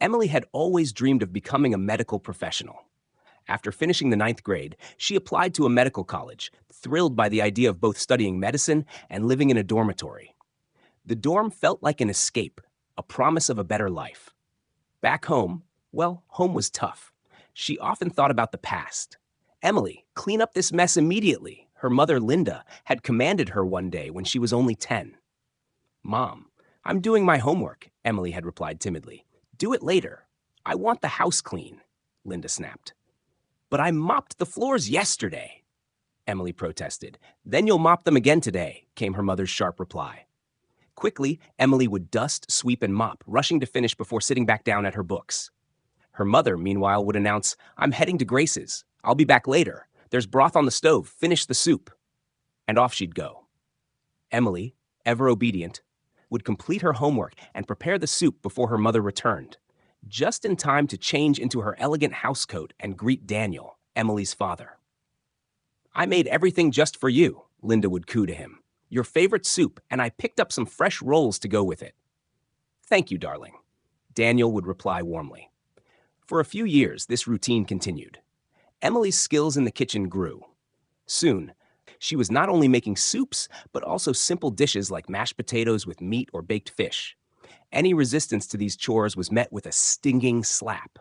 Emily had always dreamed of becoming a medical professional. After finishing the ninth grade, she applied to a medical college, thrilled by the idea of both studying medicine and living in a dormitory. The dorm felt like an escape, a promise of a better life. Back home, well, home was tough. She often thought about the past. Emily, clean up this mess immediately, her mother Linda had commanded her one day when she was only 10. Mom, I'm doing my homework, Emily had replied timidly. Do it later. I want the house clean, Linda snapped. But I mopped the floors yesterday, Emily protested. Then you'll mop them again today, came her mother's sharp reply. Quickly, Emily would dust, sweep, and mop, rushing to finish before sitting back down at her books. Her mother, meanwhile, would announce, I'm heading to Grace's. I'll be back later. There's broth on the stove. Finish the soup. And off she'd go. Emily, ever obedient, would complete her homework and prepare the soup before her mother returned, just in time to change into her elegant housecoat and greet Daniel, Emily's father. I made everything just for you, Linda would coo to him. Your favorite soup, and I picked up some fresh rolls to go with it. Thank you, darling, Daniel would reply warmly. For a few years, this routine continued. Emily's skills in the kitchen grew. Soon, she was not only making soups, but also simple dishes like mashed potatoes with meat or baked fish. Any resistance to these chores was met with a stinging slap.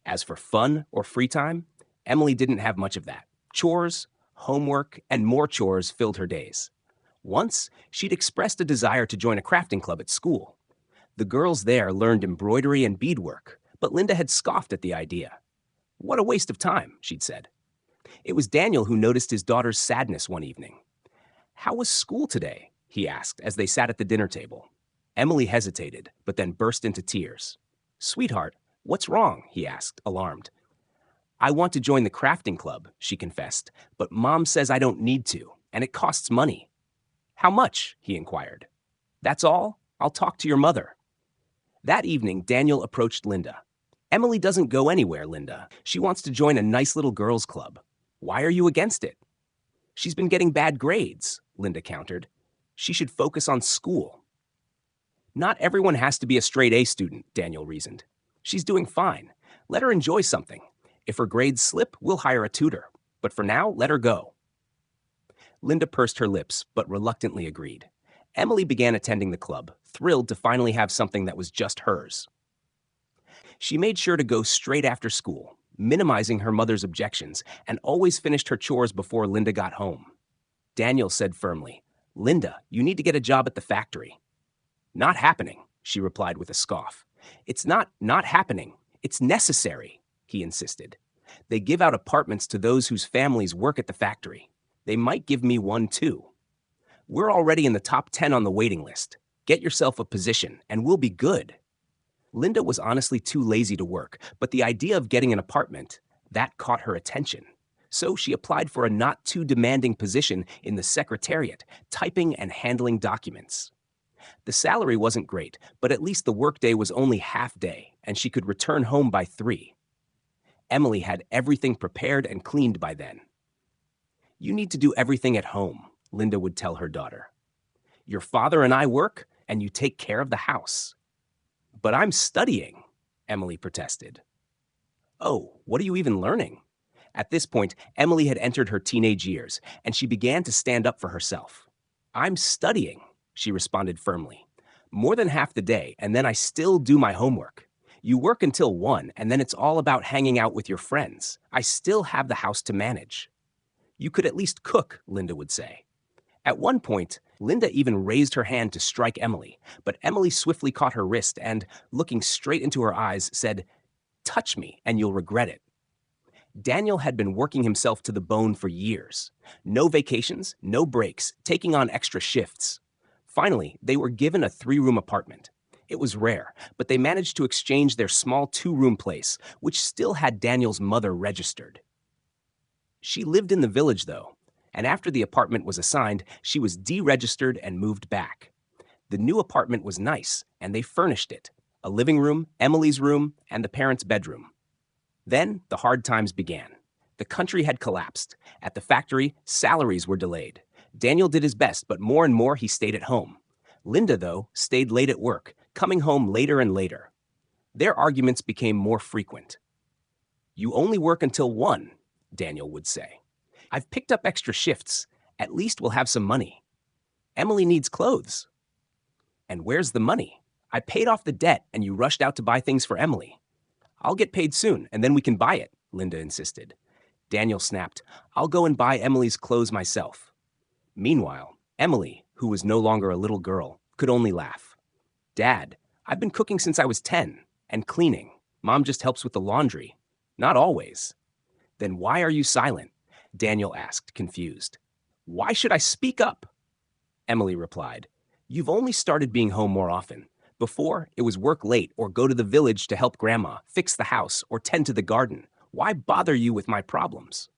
As for fun or free time, Emily didn't have much of that. Chores, homework, and more chores filled her days. Once, she'd expressed a desire to join a crafting club at school. The girls there learned embroidery and beadwork, but Linda had scoffed at the idea. What a waste of time, she'd said. It was Daniel who noticed his daughter's sadness one evening. How was school today? He asked as they sat at the dinner table. Emily hesitated, but then burst into tears. Sweetheart, what's wrong? He asked, alarmed. I want to join the crafting club, she confessed, but Mom says I don't need to, and it costs money. How much? He inquired. That's all? I'll talk to your mother. That evening, Daniel approached Linda. Emily doesn't go anywhere, Linda. She wants to join a nice little girls' club. Why are you against it? She's been getting bad grades, Linda countered. She should focus on school. Not everyone has to be a straight A student, Daniel reasoned. She's doing fine. Let her enjoy something. If her grades slip, we'll hire a tutor. But for now, let her go. Linda pursed her lips, but reluctantly agreed. Emily began attending the club, thrilled to finally have something that was just hers. She made sure to go straight after school, minimizing her mother's objections, and always finished her chores before Linda got home. Daniel said firmly, Linda, you need to get a job at the factory. Not happening, she replied with a scoff. It's not happening. It's necessary, he insisted. They give out apartments to those whose families work at the factory. They might give me one too. We're already in the top 10 on the waiting list. Get yourself a position, and we'll be good. Linda was honestly too lazy to work, but the idea of getting an apartment, that caught her attention. So she applied for a not-too-demanding position in the secretariat, typing and handling documents. The salary wasn't great, but at least the workday was only half day, and she could return home by 3. Emily had everything prepared and cleaned by then. You need to do everything at home, Linda would tell her daughter. Your father and I work, and you take care of the house. But I'm studying, Emily protested. Oh, what are you even learning? At this point, Emily had entered her teenage years, and she began to stand up for herself. I'm studying, she responded firmly. More than half the day, and then I still do my homework. You work until 1, and then it's all about hanging out with your friends. I still have the house to manage. You could at least cook, Linda would say. At one point, Linda even raised her hand to strike Emily, but Emily swiftly caught her wrist and, looking straight into her eyes, said, Touch me, and you'll regret it. Daniel had been working himself to the bone for years. No vacations, no breaks, taking on extra shifts. Finally, they were given a 3-room apartment. It was rare, but they managed to exchange their small 2-room place, which still had Daniel's mother registered. She lived in the village, though, and after the apartment was assigned, she was deregistered and moved back. The new apartment was nice, and they furnished it. A living room, Emily's room, and the parents' bedroom. Then the hard times began. The country had collapsed. At the factory, salaries were delayed. Daniel did his best, but more and more he stayed at home. Linda, though, stayed late at work, coming home later and later. Their arguments became more frequent. "You only work until 1, Daniel would say. "I've picked up extra shifts. At least we'll have some money. Emily needs clothes." "And where's the money? I paid off the debt and you rushed out to buy things for Emily." "I'll get paid soon and then we can buy it," Linda insisted. Daniel snapped, "I'll go and buy Emily's clothes myself." Meanwhile, Emily, who was no longer a little girl, could only laugh. "Dad, I've been cooking since I was 10, and cleaning. Mom just helps with the laundry." "Not always." "Then why are you silent?" Daniel asked, confused. "Why should I speak up?" Emily replied, "You've only started being home more often. Before, it was work late or go to the village to help Grandma, fix the house, or tend to the garden. Why bother you with my problems?"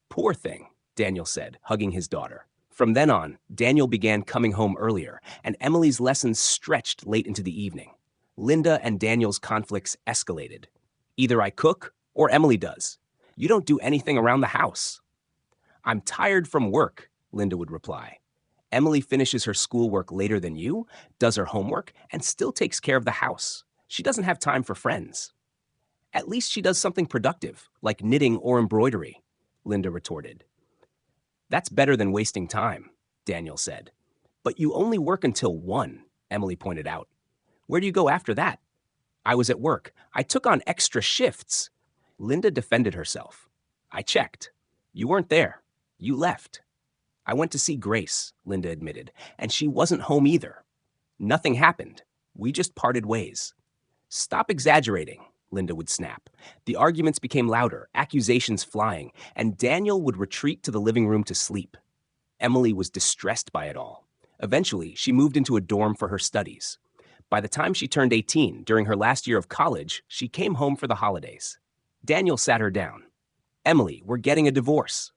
"Poor thing," Daniel said, hugging his daughter. From then on, Daniel began coming home earlier, and Emily's lessons stretched late into the evening. Linda and Daniel's conflicts escalated. "Either I cook or Emily does. You don't do anything around the house." "I'm tired from work," Linda would reply. "Emily finishes her schoolwork later than you, does her homework, and still takes care of the house. She doesn't have time for friends." "At least she does something productive, like knitting or embroidery," Linda retorted. "That's better than wasting time," Daniel said. "But you only work until 1, Emily pointed out. "Where do you go after that?" "I was at work. I took on extra shifts." Linda defended herself. "I checked. You weren't there. You left." "I went to see Grace," Linda admitted, "and she wasn't home either. Nothing happened. We just parted ways." "Stop exaggerating," Linda would snap. The arguments became louder, accusations flying, and Daniel would retreat to the living room to sleep. Emily was distressed by it all. Eventually, she moved into a dorm for her studies. By the time she turned 18, during her last year of college, she came home for the holidays. Daniel sat her down. "Emily, we're getting a divorce."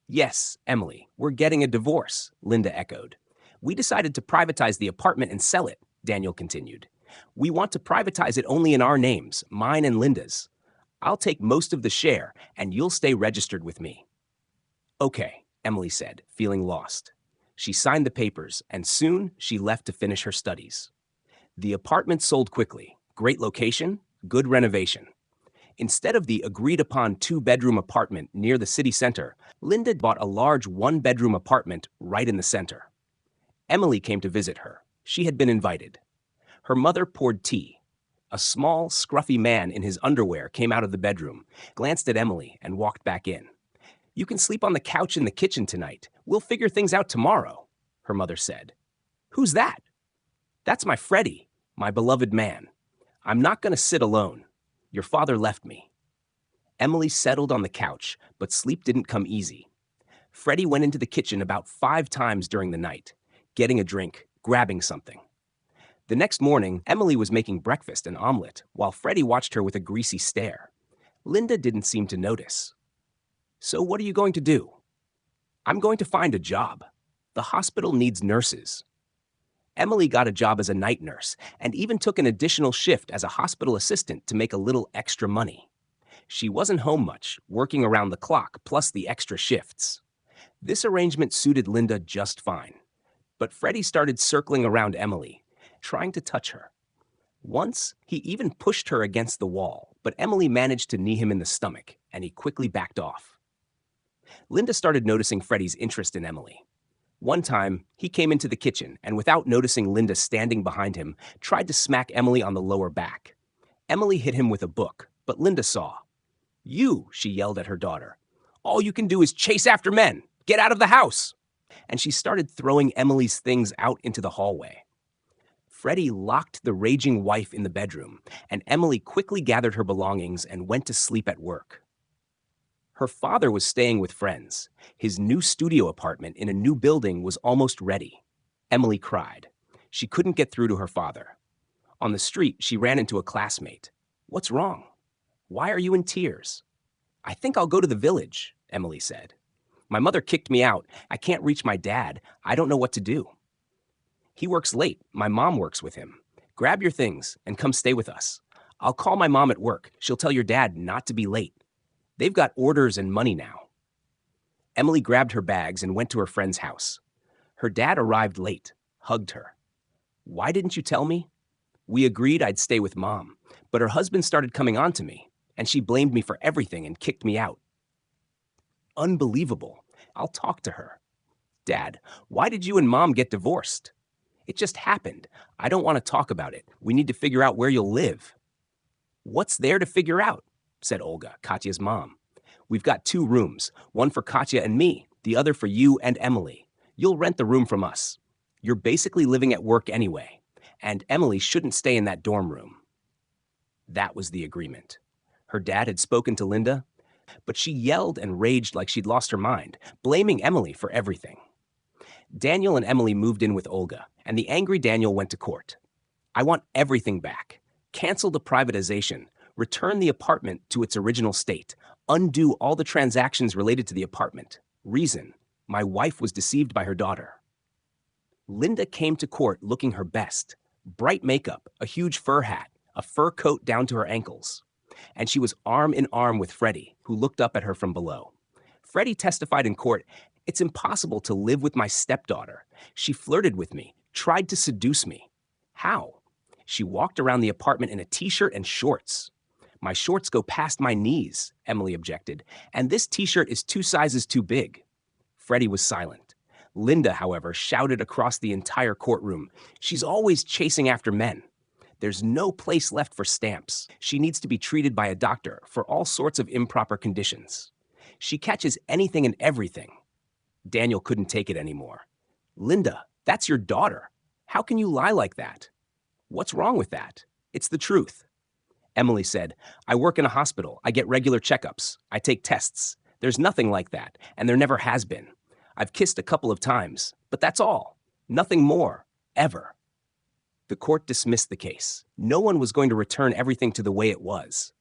"Yes, Emily, we're getting a divorce," Linda echoed. "We decided to privatize the apartment and sell it," Daniel continued. "We want to privatize it only in our names, mine and Linda's. I'll take most of the share, and you'll stay registered with me." "Okay," Emily said, feeling lost. She signed the papers, and soon she left to finish her studies. The apartment sold quickly. Great location, good renovation. Instead of the agreed-upon 2-bedroom apartment near the city center, Linda bought a large 1-bedroom apartment right in the center. Emily came to visit her. She had been invited. Her mother poured tea. A small, scruffy man in his underwear came out of the bedroom, glanced at Emily, and walked back in. "You can sleep on the couch in the kitchen tonight. We'll figure things out tomorrow," her mother said. "Who's that?" "That's my Freddie, my beloved man. I'm not going to sit alone. Your father left me." Emily settled on the couch, but sleep didn't come easy. Freddie went into the kitchen about 5 times during the night, getting a drink, grabbing something. The next morning, Emily was making breakfast and omelet, while Freddie watched her with a greasy stare. Linda didn't seem to notice. "So what are you going to do?" "I'm going to find a job. The hospital needs nurses." Emily got a job as a night nurse and even took an additional shift as a hospital assistant to make a little extra money. She wasn't home much, working around the clock plus the extra shifts. This arrangement suited Linda just fine. But Freddie started circling around Emily, trying to touch her. Once, he even pushed her against the wall, but Emily managed to knee him in the stomach, and he quickly backed off. Linda started noticing Freddie's interest in Emily. One time, he came into the kitchen and, without noticing Linda standing behind him, tried to smack Emily on the lower back. Emily hit him with a book, but Linda saw. "You," she yelled at her daughter. "All you can do is chase after men. Get out of the house." And she started throwing Emily's things out into the hallway. Freddie locked the raging wife in the bedroom, and Emily quickly gathered her belongings and went to sleep at work. Her father was staying with friends. His new studio apartment in a new building was almost ready. Emily cried. She couldn't get through to her father. On the street, she ran into a classmate. "What's wrong? Why are you in tears?" "I think I'll go to the village," Emily said. "My mother kicked me out. I can't reach my dad. I don't know what to do." "He works late. My mom works with him. Grab your things and come stay with us. I'll call my mom at work. She'll tell your dad not to be late. They've got orders and money now." Emily grabbed her bags and went to her friend's house. Her dad arrived late, hugged her. "Why didn't you tell me?" "We agreed I'd stay with Mom. But her husband started coming on to me, and she blamed me for everything and kicked me out. Unbelievable. I'll talk to her. Dad, why did you and Mom get divorced? It just happened. I don't want to talk about it. We need to figure out where you'll live. What's there to figure out? Said Olga, Katya's mom. We've got 2 rooms, one for Katya and me, the other for you and Emily. You'll rent the room from us. You're basically living at work anyway, and Emily shouldn't stay in that dorm room. That was the agreement. Her dad had spoken to Linda, but she yelled and raged like she'd lost her mind, blaming Emily for everything. Daniel and Emily moved in with Olga, and the angry Daniel went to court. I want everything back. Cancel the privatization. Return the apartment to its original state. Undo all the transactions related to the apartment. Reason: my wife was deceived by her daughter. Linda came to court looking her best. Bright makeup, a huge fur hat, a fur coat down to her ankles. And she was arm in arm with Freddie, who looked up at her from below. Freddie testified in court, "It's impossible to live with my stepdaughter. She flirted with me, tried to seduce me." How? She walked around the apartment in a t-shirt and shorts. My shorts go past my knees, Emily objected, and this t-shirt is 2 sizes too big. Freddie was silent. Linda, however, shouted across the entire courtroom, "She's always chasing after men. There's no place left for stamps. She needs to be treated by a doctor for all sorts of improper conditions. She catches anything and everything." Daniel couldn't take it anymore. "Linda, that's your daughter. How can you lie like that?" "What's wrong with that? It's the truth." Emily said, "I work in a hospital. I get regular checkups. I take tests. There's nothing like that, and there never has been. I've kissed a couple of times, but that's all. Nothing more, ever." The court dismissed the case. No one was going to return everything to the way it was.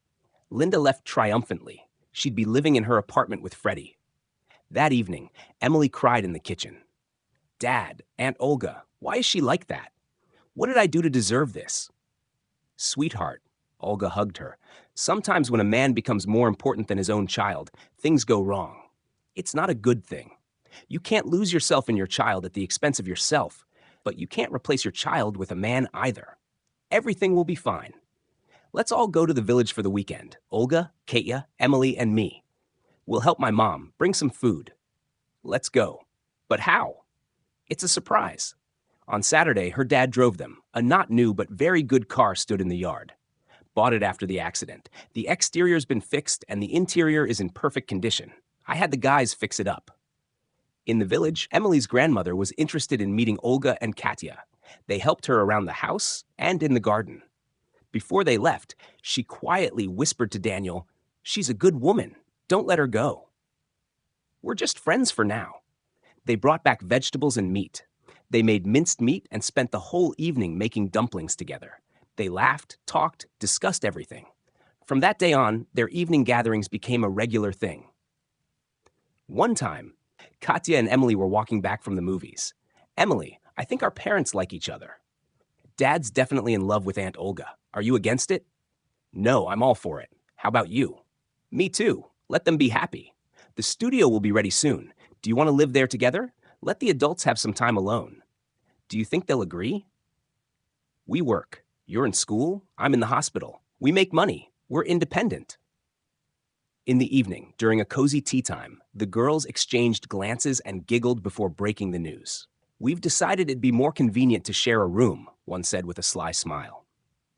Linda left triumphantly. She'd be living in her apartment with Freddie. That evening, Emily cried in the kitchen. "Dad, Aunt Olga, why is she like that? What did I do to deserve this?" "Sweetheart," Olga hugged her, "sometimes when a man becomes more important than his own child, things go wrong. It's not a good thing. You can't lose yourself in your child at the expense of yourself, but you can't replace your child with a man either. Everything will be fine. Let's all go to the village for the weekend. Olga, Katya, Emily, and me. We'll help my mom. Bring some food. Let's go." "But how?" "It's a surprise." On Saturday, her dad drove them. A not new but very good car stood in the yard. Bought it after the accident. The exterior's been fixed and the interior is in perfect condition. I had the guys fix it up. In the village, Emily's grandmother was interested in meeting Olga and Katya. They helped her around the house and in the garden. Before they left, she quietly whispered to Daniel, "She's a good woman. Don't let her go." "We're just friends for now." They brought back vegetables and meat. They made minced meat and spent the whole evening making dumplings together. They laughed, talked, discussed everything. From that day on, their evening gatherings became a regular thing. One time, Katya and Emily were walking back from the movies. "Emily, I think our parents like each other." "Dad's definitely in love with Aunt Olga. Are you against it?" "No, I'm all for it. How about you?" "Me too. Let them be happy. The studio will be ready soon. Do you want to live there together? Let the adults have some time alone." "Do you think they'll agree?" "We work. You're in school. I'm in the hospital. We make money. We're independent." In the evening, during a cozy tea time, the girls exchanged glances and giggled before breaking the news. "We've decided it'd be more convenient to share a room," one said with a sly smile.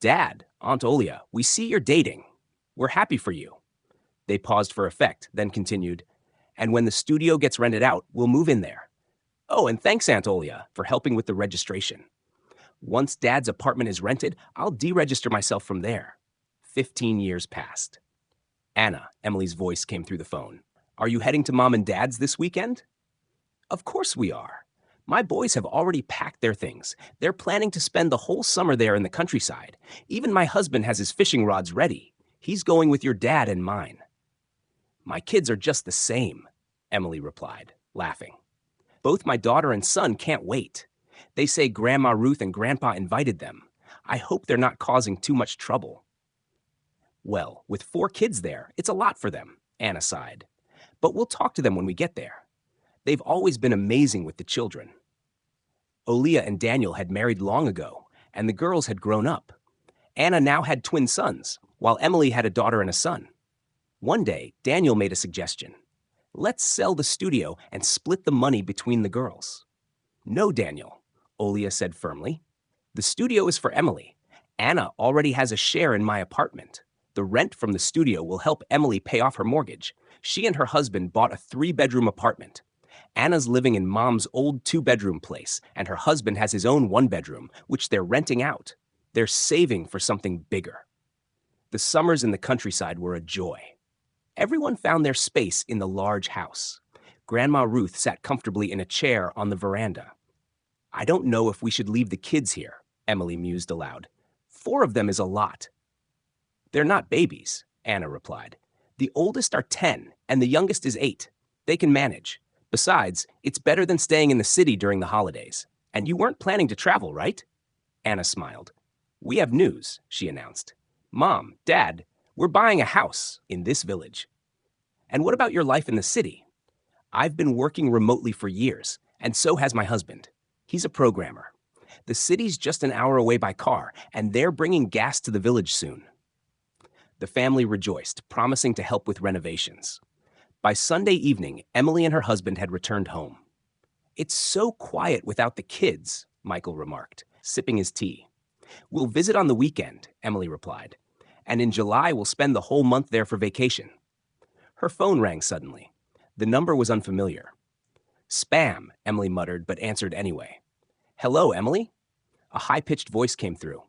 "Dad, Aunt Olia, we see you're dating. We're happy for you." They paused for effect, then continued, "And when the studio gets rented out, we'll move in there. Oh, and thanks, Aunt Olia, for helping with the registration. Once Dad's apartment is rented, I'll deregister myself from there." 15 years passed. "Anna," Emily's voice came through the phone. "Are you heading to Mom and Dad's this weekend?" "Of course we are. My boys have already packed their things. They're planning to spend the whole summer there in the countryside. Even my husband has his fishing rods ready. He's going with your dad and mine." "My kids are just the same," Emily replied, laughing. "Both my daughter and son can't wait. They say Grandma Ruth and Grandpa invited them. I hope they're not causing too much trouble." "Well, with 4 kids there, it's a lot for them," Anna sighed. "But we'll talk to them when we get there. They've always been amazing with the children." Olia and Daniel had married long ago, and the girls had grown up. Anna now had twin sons, while Emily had a daughter and a son. One day, Daniel made a suggestion. Let's sell the studio and split the money between the girls. No, Daniel, Olia said firmly. The studio is for Emily. Anna already has a share in my apartment. The rent from the studio will help Emily pay off her mortgage. She and her husband bought a 3-bedroom apartment. Anna's living in Mom's old 2-bedroom place, and her husband has his own 1-bedroom, which they're renting out. They're saving for something bigger. The summers in the countryside were a joy. Everyone found their space in the large house. Grandma Ruth sat comfortably in a chair on the veranda. I don't know if we should leave the kids here, Emily mused aloud. 4 of them is a lot. They're not babies, Anna replied. The oldest are 10, and the youngest is 8. They can manage. Besides, it's better than staying in the city during the holidays. And you weren't planning to travel, right? Anna smiled. We have news, she announced. Mom, Dad, we're buying a house in this village. And what about your life in the city? I've been working remotely for years, and so has my husband. He's a programmer. The city's just an hour away by car, and they're bringing gas to the village soon. The family rejoiced, promising to help with renovations. By Sunday evening, Emily and her husband had returned home. It's so quiet without the kids, Michael remarked, sipping his tea. We'll visit on the weekend, Emily replied. And in July, we'll spend the whole month there for vacation. Her phone rang suddenly. The number was unfamiliar. Spam, Emily muttered, but answered anyway. Hello, Emily? A high-pitched voice came through.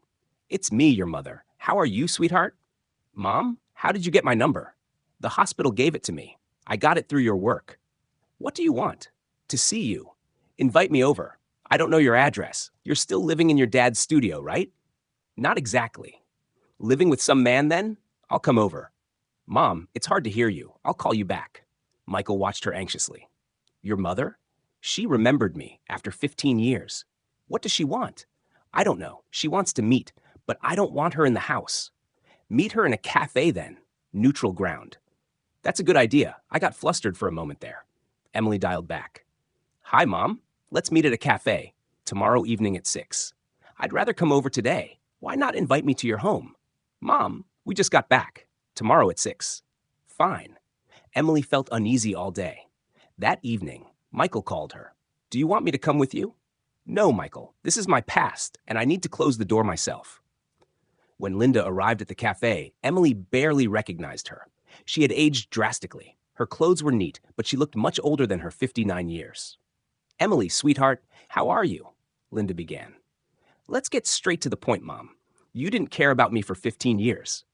It's me, your mother. How are you, sweetheart? Mom, how did you get my number? The hospital gave it to me. I got it through your work. What do you want? To see you. Invite me over. I don't know your address. You're still living in your dad's studio, right? Not exactly. Living with some man, then? I'll come over. Mom, it's hard to hear you. I'll call you back. Michael watched her anxiously. Your mother? She remembered me after 15 years. What does she want? I don't know. She wants to meet, but I don't want her in the house. Meet her in a cafe, then. Neutral ground. That's a good idea. I got flustered for a moment there. Emily dialed back. Hi, Mom. Let's meet at a cafe. Tomorrow evening at 6. I'd rather come over today. Why not invite me to your home? Mom, we just got back. Tomorrow at 6. Fine. Emily felt uneasy all day. That evening, Michael called her. Do you want me to come with you? No, Michael. This is my past, and I need to close the door myself. When Linda arrived at the cafe, Emily barely recognized her. She had aged drastically. Her clothes were neat, but she looked much older than her 59 years. Emily, sweetheart, how are you? Linda began. Let's get straight to the point, Mom. You didn't care about me for 15 years.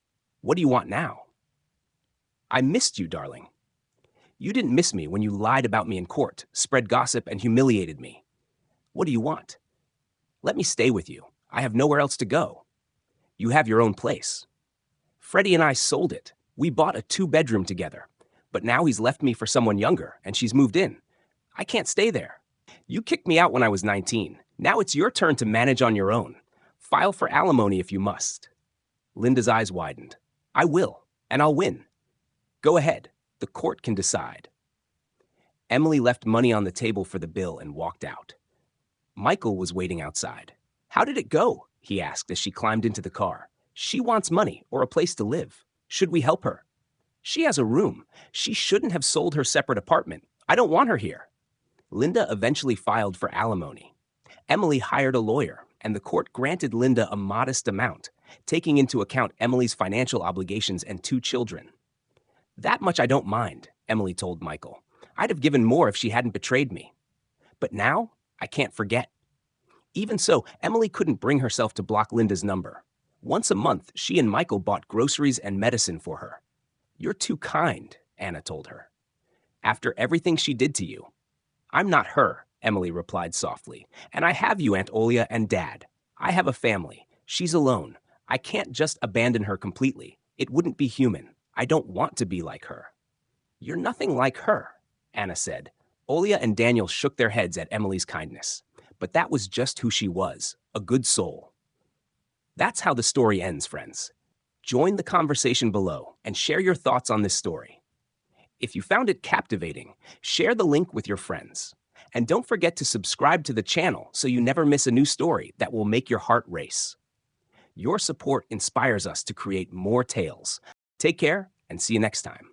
What do you want now? I missed you, darling. You didn't miss me when you lied about me in court, spread gossip, and humiliated me. What do you want? Let me stay with you. I have nowhere else to go. You have your own place. Freddie and I sold it. We bought a 2-bedroom together. But now he's left me for someone younger, and she's moved in. I can't stay there. You kicked me out when I was 19. Now it's your turn to manage on your own. File for alimony if you must. Linda's eyes widened. I will, and I'll win. Go ahead. The court can decide. Emily left money on the table for the bill and walked out. Michael was waiting outside. How did it go? He asked as she climbed into the car. She wants money or a place to live. Should we help her? She has a room. She shouldn't have sold her separate apartment. I don't want her here. Linda eventually filed for alimony. Emily hired a lawyer, and the court granted Linda a modest amount, taking into account Emily's financial obligations and 2 children. That much I don't mind, Emily told Michael. I'd have given more if she hadn't betrayed me. But now, I can't forget. Even so, Emily couldn't bring herself to block Linda's number. Once a month, she and Michael bought groceries and medicine for her. You're too kind, Anna told her. After everything she did to you. I'm not her, Emily replied softly. And I have you, Aunt Olia and Dad. I have a family. She's alone. I can't just abandon her completely. It wouldn't be human. I don't want to be like her. You're nothing like her, Anna said. Olia and Daniel shook their heads at Emily's kindness. But that was just who she was, a good soul. That's how the story ends, friends. Join the conversation below and share your thoughts on this story. If you found it captivating, share the link with your friends. And don't forget to subscribe to the channel so you never miss a new story that will make your heart race. Your support inspires us to create more tales. Take care and see you next time.